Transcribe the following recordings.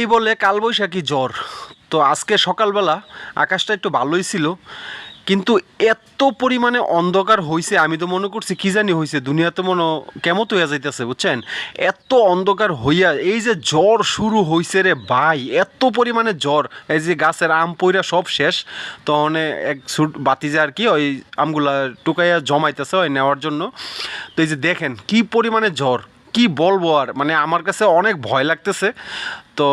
এই বলে কালবৈশাখী জ্বর। তো আজকে সকালবেলা আকাশটা একটু ভালোই ছিল, কিন্তু এত পরিমাণে অন্ধকার হয়েছে, আমি তো মনে করছি কি জানি হয়েছে, দুনিয়াতে মনে কেমন হইয়া যাইতেছে বুঝছেন। এত অন্ধকার হইয়া এই যে জ্বর শুরু হয়েছে রে ভাই, এত পরিমাণে জ্বর। এই যে গাছের আম পইরা সব শেষ, তো এক ছুট বাতিজা আর কি ওই আমগুলা টুকাইয়া জমাইতেছে ওই নেওয়ার জন্য। তো এই যে দেখেন কি পরিমাণে জ্বর, কি বলবো আর, মানে আমার কাছে অনেক ভয় লাগতেছে। তো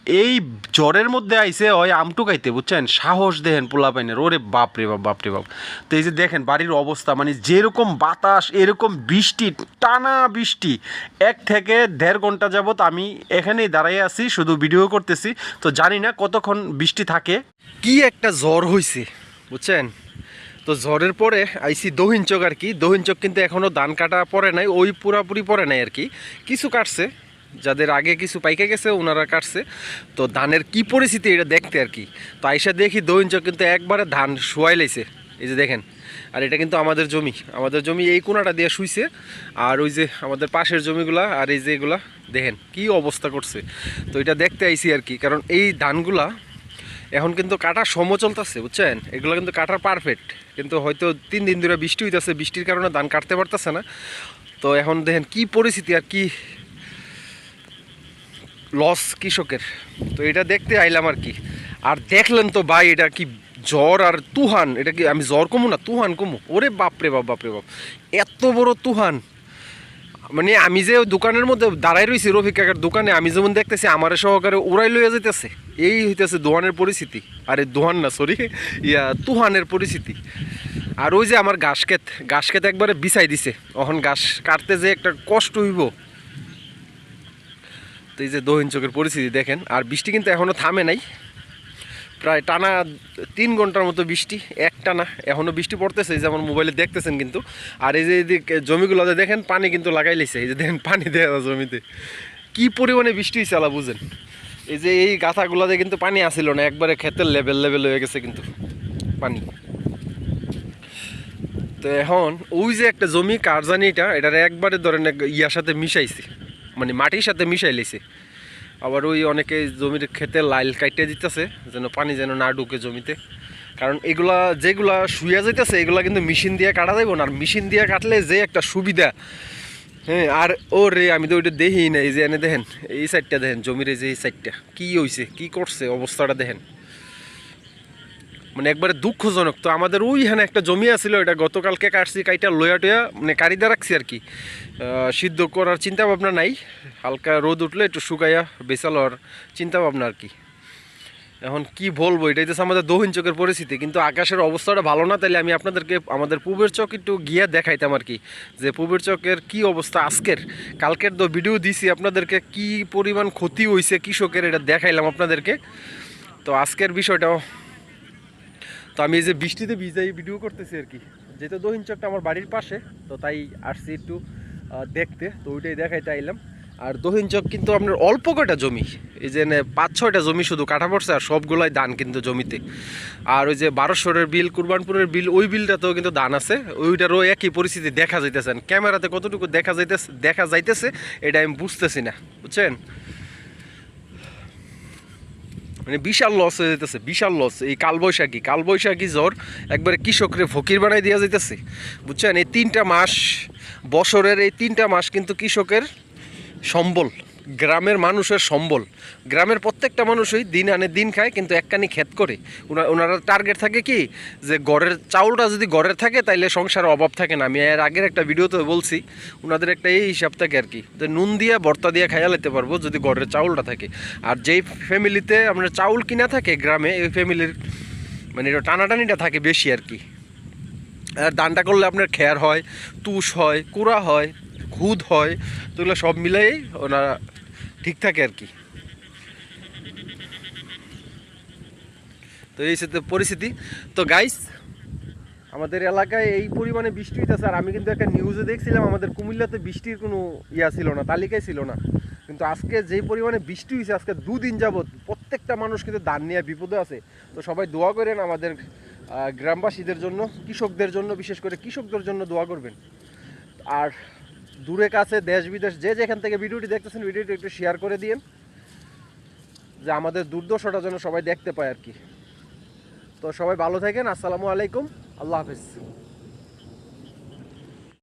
এই জ্বরের মধ্যে আইসে ওই আমটু খাইতে বুঝছেন, সাহস দেখেন পোলা পাইনের, ওরে বাপরে বাপ বাপরে বাপ। তো এই যে দেখেন বাড়ির অবস্থা, মানে যেরকম বাতাস এরকম বৃষ্টি, টানা বৃষ্টি 1 থেকে 1.5 ঘন্টা যাবত আমি এখানেই দাঁড়াইয়ে আছি, শুধু ভিডিও করতেছি। তো জানি না কতক্ষণ বৃষ্টি থাকে। কি একটা জ্বর হয়েছে বুঝছেন। তো জ্বরের পরে আইসি দহিন চোখ আর কি। দহিন চোখ কিন্তু এখনও ধান কাটা পড়ে নাই, ওই পুরাপুরি পড়ে নাই আর কি, কিছু কাটছে, যাদের আগে কিছু পাইকে গেছে ওনারা কাটছে। তো ধানের কি পরিস্থিতি এটা দেখতে আর কি। তো আইসা দেখি দহিন চোখ কিন্তু একবারে ধান শুয়াই লাইছে, এই যে দেখেন। আর এটা কিন্তু আমাদের জমি এই কোনাটা দিয়ে শুইছে। আর ওই যে আমাদের পাশের জমিগুলা আর এই যে এগুলা দেখেন কি অবস্থা করছে। তো এটা দেখতে আইসি আর কি, কারণ এই ধানগুলা এখন কিন্তু কাটার সময় চলতেছে বুঝছেন, এগুলো কিন্তু কাটার পারফেক্ট, কিন্তু হয়তো 3 দিন ধরে বৃষ্টি হইতেছে, বৃষ্টির কারণে ধান কাটতে পারতেছে না। তো এখন দেখেন কি পরিস্থিতি আর কি লস কৃষকের। তো এটা দেখতে আইলাম আর কি। আর দেখলেন তো ভাই এটা কি জ্বর আর তুহান, এটা কি আমি জ্বর কমু না তুহান কমু, ওরে বাপরে বাপ বাপরে বাপ, এত বড় তুহান। মানে আমি যে দোকানের মধ্যে দাঁড়াই রয়েছি রফিক কাকার দোকানে, আমি যেমন দেখতেছি আমার সহকারে উড়াই লইয়া যেতেছে, এই হইতেছে দোহানের পরিস্থিতি। আরে দোহান না সরি, তুহানের পরিস্থিতি। আর ওই যে আমার ঘাস ক্ষেত একবারে বিছাই দিছে, এখন ঘাস কাটতে যে একটা কষ্ট হইব। তো এই যে দহিন চোখের পরিস্থিতি দেখেন। আর বৃষ্টি কিন্তু এখনও থামে নাই, প্রায় টানা 3 ঘন্টার মতো বৃষ্টি, টানা এখনও বৃষ্টি পড়তেছে, এই যে আমার মোবাইলে দেখতেছেন কিন্তু। আর এই যে এদিকে জমিগুলোতে দেখেন পানি কিন্তু লাগাই লাইছে, এই যে দেখেন পানি দেওয়া জমিতে কি পরিমাণে বৃষ্টি হয়েছে আলা বুঝেন। এই যে এই গাথাগুলোতে কিন্তু পানি আসিল না, একবারে ক্ষেতের লেভেল হয়ে গেছে কিন্তু পানি। তো এখন ওই যে একটা জমি কার জানি এটার একবারে ধরেন ইয়ার সাথে মিশাইছে, মানে মাটির সাথে মিশাই লাইছে। আবার ওই অনেকে জমির ক্ষেতে লাইল কাইটে দিতেছে যেন পানি যেন না ঢুকে জমিতে, কারণ এগুলা যেগুলা শুয়ে যাইতেছে এগুলা কিন্তু মেশিন দিয়ে কাটা যাইব না। আর মেশিন দিয়ে কাটলে যে একটা সুবিধা, হ্যাঁ। আর ও রে আমি তো ওইটা দেখি না, এই যে এনে দেখেন এই সাইডটা দেখেন জমির, এই যে এই সাইডটা কী হয়েছে কী করছে অবস্থাটা দেখেন, মানে একবারে দুঃখজনক। তো আমাদের ওইখানে একটা জমি আছিল, এটা গতকালকে কাটছি, কাইটা লইয়া টইয়া মানে কারিদা রাখছি আর কি। সিদ্ধ করার চিন্তা ভাবনা নাই, হালকা রোদ উঠলে একটু শুকাইয়া বেচাল আর চিন্তা ভাবনা আর কি। এখন কি বলবো, এটাই তো আমাদের দহিন চোখের পরিস্থিতি। কিন্তু আকাশের অবস্থাটা ভালো না, তাহলে আমি আপনাদেরকে আমাদের পূবের চক একটু গিয়ে দেখাইতাম আর কি, যে পূবের চকের কি অবস্থা আজকের। কালকের তো ভিডিও দিছি আপনাদেরকে, কি পরিমাণ ক্ষতি হয়েছে কৃষকের, এটা দেখাইলাম আপনাদেরকে। তো আজকের বিষয়টাও, তো আমি এই যে বৃষ্টিতে ভিজাই ভিডিও করতেছি আর কি, যেহেতু দহিন চকটা আমার বাড়ির পাশে, তো তাই আসছি একটু দেখতে, তো ওইটাই দেখাইতে আইলাম। আর দহিন চক কিন্তু আপনার অল্প কয়টা জমি, এই যে 5-6টা জমি শুধু কাটা পড়ছে, আর সবগুলাই ধান কিন্তু জমিতে। আর ওই যে 1200-এর বিল, কুরবানপুরের বিল, ওই বিলটাতেও কিন্তু ধান আছে, ওইটারও একই পরিস্থিতি দেখা যাইতেছেন। ক্যামেরাতে কতটুকু দেখা যাইতেছে এটা আমি বুঝতেছি না বুঝছেন, মানে বিশাল লস হয়ে যেতেছে, বিশাল লস। এই কালবৈশাখী জ্বর একবারে কৃষকরে ফকির বানাই দেওয়া যাইতেছে বুঝছেন। এই 3টা মাস, বছরের এই 3টা মাস কিন্তু কৃষকের সম্বল, গ্রামের মানুষের সম্বল। গ্রামের প্রত্যেকটা মানুষই দিন আনে দিন খায়, কিন্তু একখানি ক্ষেত করে। ওনারা টার্গেট থাকে কি, যে ঘরের চাউলটা যদি ঘরের থাকে তাইলে সংসারে অভাব থাকে না। আমি এর আগের একটা ভিডিওতে বলছি, ওনাদের একটা এই হিসাব থাকে আর কি, যে নুন দিয়ে ভর্তা দিয়ে খাইয়া নিতে পারবো যদি ঘরের চাউলটা থাকে। আর যেই ফ্যামিলিতে আপনার চাউল কিনা থাকে গ্রামে, এই ফ্যামিলির মানে এটা টানাটানিটা থাকে বেশি আর কি। আর ধানটা করলে আপনার খেয়ার হয়, তুষ হয়, কুড়া হয়, খুদ হয়, তো এগুলো সব মিলাই ওনারা ঠিক থাকে আর কি। তো এই সাথে পরিস্থিতি। তো গাইস, আমাদের এলাকায় এই পরিমাণে বৃষ্টি হইতেছে। আর আমি কিন্তু একটা নিউজে দেখছিলাম আমাদের কুমিল্লাতে বৃষ্টির কোনো ছিল না, তালিকায় ছিল না, কিন্তু আজকে যেই পরিমাণে বৃষ্টি হয়েছে, আজকে 2 দিন যাবৎ প্রত্যেকটা মানুষ কিন্তু ধান নিয়ে বিপদে আছে। তো সবাই দোয়া করেন আমাদের গ্রামবাসীদের জন্য, কৃষকদের জন্য, বিশেষ করে কৃষকদের জন্য দোয়া করবেন। আর দূরে কাছে দেশ বিদেশ যে যেখান থেকে ভিডিওটি দেখতেছেন, ভিডিওটি একটু শেয়ার করে দিন। যে আমাদের দুর্দশাটা যেন সবাই দেখতে পায় আর কি। তো সবাই ভালো থাকেন, আসসালামু আলাইকুম, আল্লাহ হাফেজ।